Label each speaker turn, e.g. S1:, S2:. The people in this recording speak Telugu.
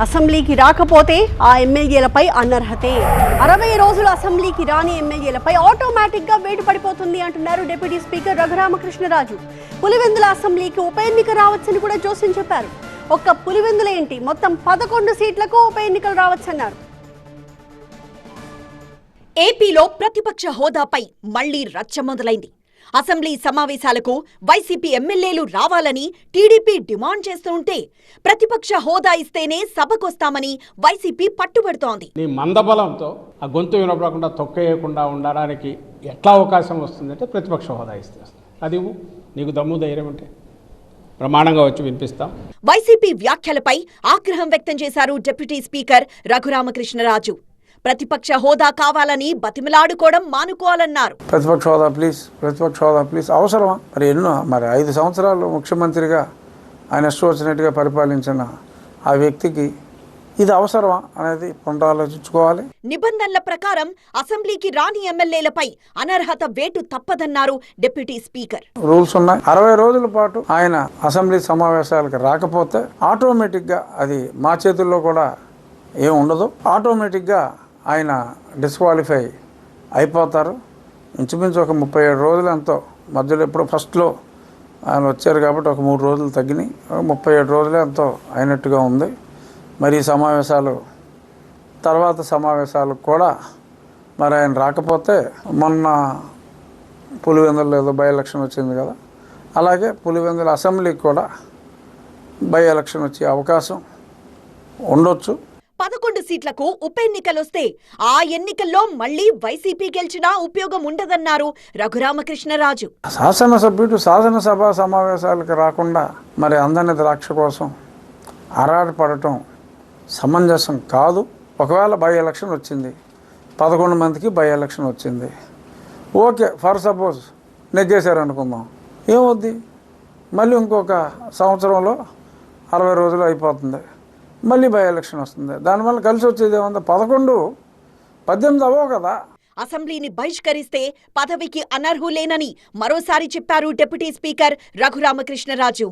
S1: అసెంబ్లీకి రాకపోతే ఆ ఎమ్మెల్యేలపై అనర్హతే. 60 రోజులు అసెంబ్లీకి రాని ఎమ్మెల్యేలపై ఆటోమేటిక్ గా వేటు పడిపోతుంది అంటున్నారు డిప్యూటీ స్పీకర్ రఘురామకృష్ణరాజు. పులివెందుల అసెంబ్లీకి ఉప ఎన్నిక రావచ్చని కూడా జోస్యం చెప్పారు. ఒక్క పులివెందుల ఏంటి, మొత్తం 11 సీట్లకు ఉప ఎన్నికలు రావచ్చన్నారు.
S2: ఏపీలో ప్రతిపక్ష హోదాపై మళ్లీ రచ్చ మొదలైంది. అసెంబ్లీ సమావేశాలకు వైసీపీ ఎమ్మెల్యేలు రావాలని టీడీపీ డిమాండ్ చేస్తుంటే ప్రతిపక్ష హోదా ఇస్తేనే సభకొస్తామని వైసీపీ పట్టుబడుతోంది.
S3: నీ మందబలంతో ఆ గొంతు వినపడకుండా తొక్కేయకుండా ఉండడానికి ఎట్లా అవకాశం వస్తుందంటే ప్రతిపక్ష హోదా ఇస్తే. అది నీకు దమ్ము ధైర్యం అంటే ప్రమాణంగా వచ్చి వినిపిస్తాం.
S2: వైసీపీ వ్యాఖ్యలపై ఆగ్రహం వ్యక్తం చేశారు డిప్యూటీ స్పీకర్ రఘురామకృష్ణరాజు. ప్రతిపక్ష హోదా కావాలని బతిమలాడుకోవడం మానుకోవాలన్నారు.
S4: ప్రతిపక్ష హోదా ప్లీజ్ అవసరమా? మరి 5 సంవత్సరాలు ముఖ్యమంత్రిగా ఆయన ఇష్టం వచ్చినట్టుగా పరిపాలించిన ఆ వ్యక్తికి ఇది అవసరమా అనేది పునరాలోచించుకోవాలి.
S2: నిబంధనల ప్రకారం అసెంబ్లీకి రాని ఎమ్మెల్యేలపై అనర్హత వేటు తప్పదన్నారు డిప్యూటీ స్పీకర్.
S4: రూల్స్ ఉన్నాయి. 60 రోజుల పాటు ఆయన అసెంబ్లీ సమావేశాలకు రాకపోతే ఆటోమేటిక్గా అది మా చేతుల్లో కూడా ఏం ఉండదు. ఆటోమేటిక్గా ఆయన డిస్క్వాలిఫై అయిపోతారు. ఇంచుమించు ఒక 37 రోజులు ఎంతో మధ్యలో ఎప్పుడో ఫస్ట్లో ఆయన వచ్చారు కాబట్టి ఒక 3 రోజులు తగ్గినాయి. 37 రోజులే ఎంతో అయినట్టుగా ఉంది. మరి ఈ తర్వాత సమావేశాలకు కూడా మరి ఆయన రాకపోతే మొన్న పులివెందులలో ఏదో బై ఎలక్షన్ వచ్చింది కదా, అలాగే పులివెందుల అసెంబ్లీకి కూడా బై ఎలక్షన్ వచ్చే అవకాశం ఉండొచ్చు.
S2: 11 సీట్లకు ఉప ఎన్నికలొస్తే ఆ ఎన్నికల్లో మళ్లీ వైసీపీ గెలిచినా ఉపయోగం ఉండదన్నారు రఘురామకృష్ణరాజు.
S4: శాసనసభ్యుడు శాసనసభ సమావేశాలకు రాకుండా మరి అందరిని ద్రాక్ష కోసం ఆరాటపడటం సమంజసం కాదు. ఒకవేళ బై ఎలక్షన్ వచ్చింది, 11 మందికి బై ఎలక్షన్ వచ్చింది, ఓకే, ఫర్ సపోజ్ నెగ్గేశారు అనుకుందాం, ఏమవుద్ది? మళ్ళీ ఇంకొక సంవత్సరంలో 60 రోజులు అయిపోతుంది, మళ్ళీ బై ఎలక్షన్ వస్తుంది. దానివల్ల కలిసి వచ్చేది ఏముంది? 11, 18 అవ్వవు కదా.
S2: అసెంబ్లీని బహిష్కరిస్తే పదవికి అనర్హులేనని మరోసారి చెప్పారు డిప్యూటీ స్పీకర్ రఘురామకృష్ణరాజు.